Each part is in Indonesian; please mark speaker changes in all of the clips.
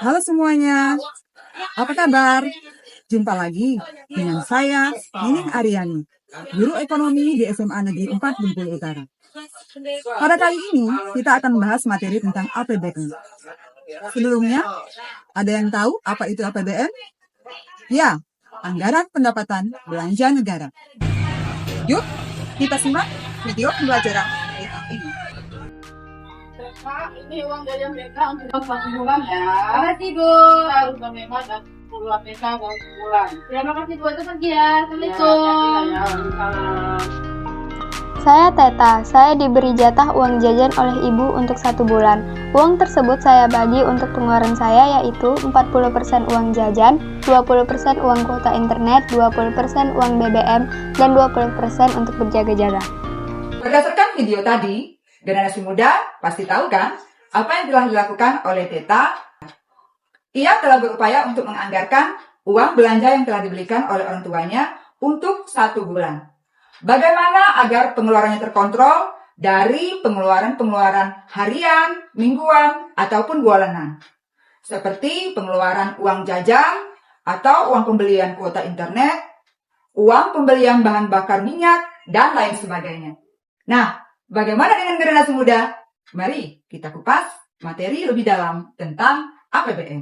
Speaker 1: Halo semuanya, apa kabar? Jumpa lagi dengan saya, Nining Aryani, Guru Ekonomi di SMA Negeri 4 Bengkulu Utara. Pada kali ini, kita akan membahas materi tentang APBN. Sebelumnya, ada yang tahu apa itu APBN? Ya, Anggaran Pendapatan Belanja Negara. Yuk, kita simak video pembelajaran berikut ini.
Speaker 2: Kak, ini uang jajan BK untuk 1 bulan ya.
Speaker 3: Makasih, Bu.
Speaker 2: Harus menerima dan puluhan BK dalam sebulan.
Speaker 3: Terima kasih, Bu. Itu pergi ya.
Speaker 2: Assalamualaikum.
Speaker 3: Assalamualaikum.
Speaker 4: Saya Teta, saya diberi jatah uang jajan oleh ibu untuk 1 bulan. Uang tersebut saya bagi untuk pengeluaran saya yaitu 40% uang jajan, 20% uang kuota internet, 20% uang BBM, dan 20% untuk berjaga-jaga.
Speaker 1: Berdasarkan video tadi, generasi muda pasti tahu kan apa yang telah dilakukan oleh Teta. Ia telah berupaya untuk menganggarkan uang belanja yang telah dibelikan oleh orang tuanya untuk 1 bulan. Bagaimana agar pengeluarannya terkontrol dari pengeluaran-pengeluaran harian, mingguan, ataupun bulanan. Seperti pengeluaran uang jajan atau uang pembelian kuota internet, uang pembelian bahan bakar minyak, dan lain sebagainya. Nah, bagaimana dengan generasi muda? Mari kita kupas materi lebih dalam tentang APBN.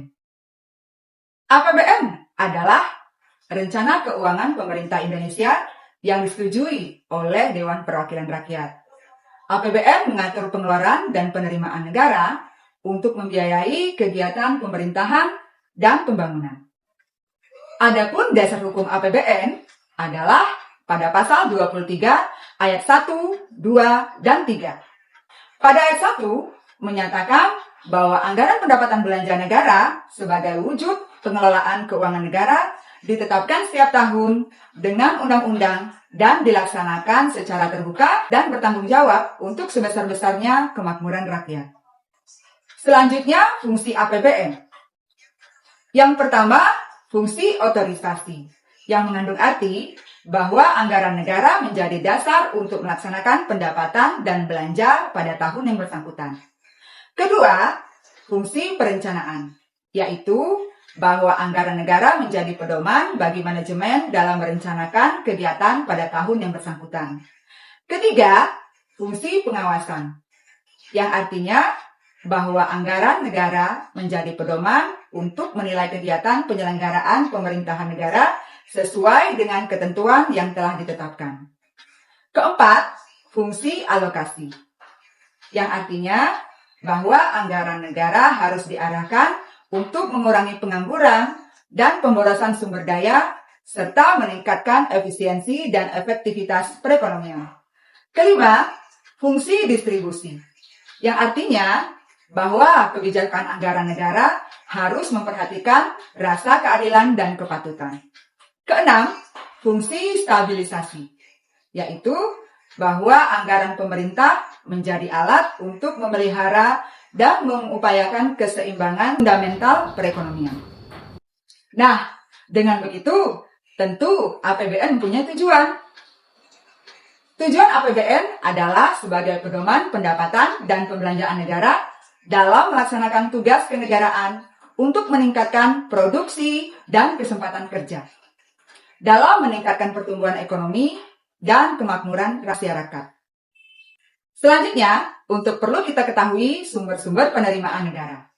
Speaker 1: APBN adalah Rencana Keuangan Pemerintah Indonesia yang disetujui oleh Dewan Perwakilan Rakyat. APBN mengatur pengeluaran dan penerimaan negara untuk membiayai kegiatan pemerintahan dan pembangunan. Adapun dasar hukum APBN adalah pada pasal 23 ayat 1, 2, dan 3. Pada ayat 1 menyatakan bahwa anggaran pendapatan belanja negara sebagai wujud pengelolaan keuangan negara ditetapkan setiap tahun dengan undang-undang dan dilaksanakan secara terbuka dan bertanggung jawab untuk sebesar-besarnya kemakmuran rakyat. Selanjutnya, fungsi APBN. Yang pertama, fungsi otorisasi, yang mengandung arti bahwa anggaran negara menjadi dasar untuk melaksanakan pendapatan dan belanja pada tahun yang bersangkutan. Kedua, fungsi perencanaan, yaitu bahwa anggaran negara menjadi pedoman bagi manajemen dalam merencanakan kegiatan pada tahun yang bersangkutan. Ketiga, fungsi pengawasan, yang artinya bahwa anggaran negara menjadi pedoman untuk menilai kegiatan penyelenggaraan pemerintahan negara sesuai dengan ketentuan yang telah ditetapkan. Keempat, fungsi alokasi, yang artinya bahwa anggaran negara harus diarahkan untuk mengurangi pengangguran dan pemborosan sumber daya, serta meningkatkan efisiensi dan efektivitas perekonomian. Kelima, fungsi distribusi, yang artinya bahwa kebijakan anggaran negara harus memperhatikan rasa keadilan dan kepatutan. Keenam, fungsi stabilisasi, yaitu bahwa anggaran pemerintah menjadi alat untuk memelihara dan mengupayakan keseimbangan fundamental perekonomian. Nah, dengan begitu, tentu APBN mempunyai tujuan. Tujuan APBN adalah sebagai pedoman pendapatan dan pembelanjaan negara dalam melaksanakan tugas kenegaraan untuk meningkatkan produksi dan kesempatan kerja, dalam meningkatkan pertumbuhan ekonomi dan kemakmuran masyarakat. Selanjutnya, perlu kita ketahui sumber-sumber penerimaan negara.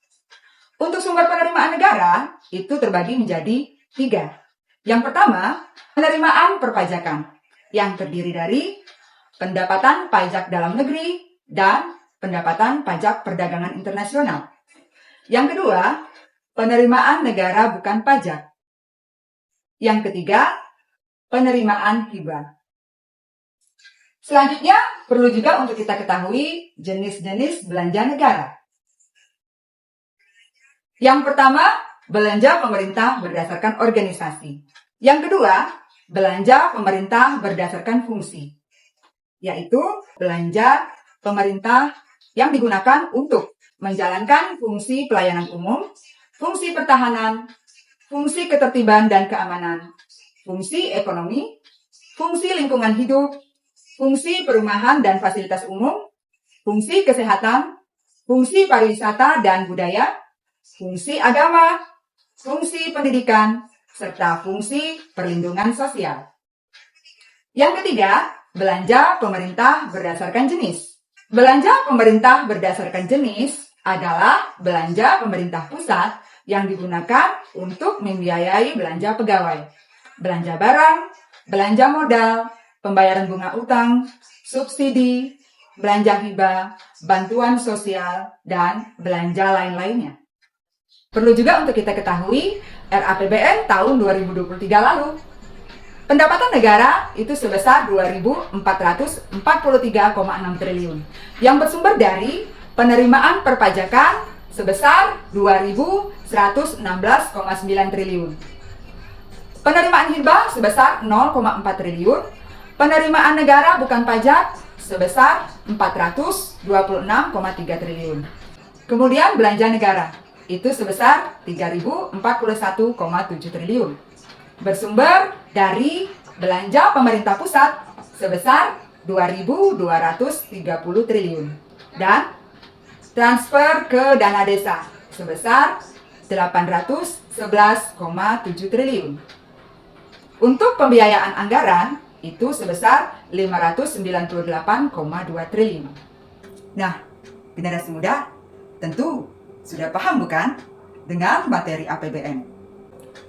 Speaker 1: Untuk sumber penerimaan negara, itu terbagi menjadi 3. Yang pertama, penerimaan perpajakan, yang terdiri dari pendapatan pajak dalam negeri dan pendapatan pajak perdagangan internasional. Yang kedua, penerimaan negara bukan pajak. Yang ketiga, penerimaan hibah. Selanjutnya, perlu juga untuk kita ketahui jenis-jenis belanja negara. Yang pertama, belanja pemerintah berdasarkan organisasi. Yang kedua, belanja pemerintah berdasarkan fungsi, yaitu belanja pemerintah yang digunakan untuk menjalankan fungsi pelayanan umum, fungsi pertahanan, fungsi ketertiban dan keamanan, fungsi ekonomi, fungsi lingkungan hidup, fungsi perumahan dan fasilitas umum, fungsi kesehatan, fungsi pariwisata dan budaya, fungsi agama, fungsi pendidikan, serta fungsi perlindungan sosial. Yang ketiga, belanja pemerintah berdasarkan jenis. Belanja pemerintah berdasarkan jenis adalah belanja pemerintah pusat yang digunakan untuk membiayai belanja pegawai, belanja barang, belanja modal, pembayaran bunga utang, subsidi, belanja hibah, bantuan sosial, dan belanja lain-lainnya. Perlu juga untuk kita ketahui, RAPBN tahun 2023 lalu, pendapatan negara itu sebesar 2.443,6 triliun, yang bersumber dari penerimaan perpajakan sebesar 2.116,9 triliun. Penerimaan hibah sebesar 0,4 triliun, penerimaan negara bukan pajak sebesar 426,3 triliun. Kemudian belanja negara itu sebesar 3.041,7 triliun. Bersumber dari belanja pemerintah pusat sebesar 2.230 triliun dan transfer ke dana desa sebesar 811,7 triliun. Untuk pembiayaan anggaran itu sebesar 598,2 triliun. Nah, generasi muda tentu sudah paham bukan dengan materi APBN?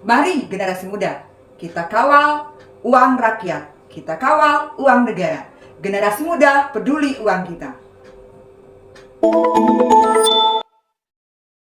Speaker 1: Mari generasi muda, kita kawal uang rakyat, kita kawal uang negara. Generasi muda peduli uang kita.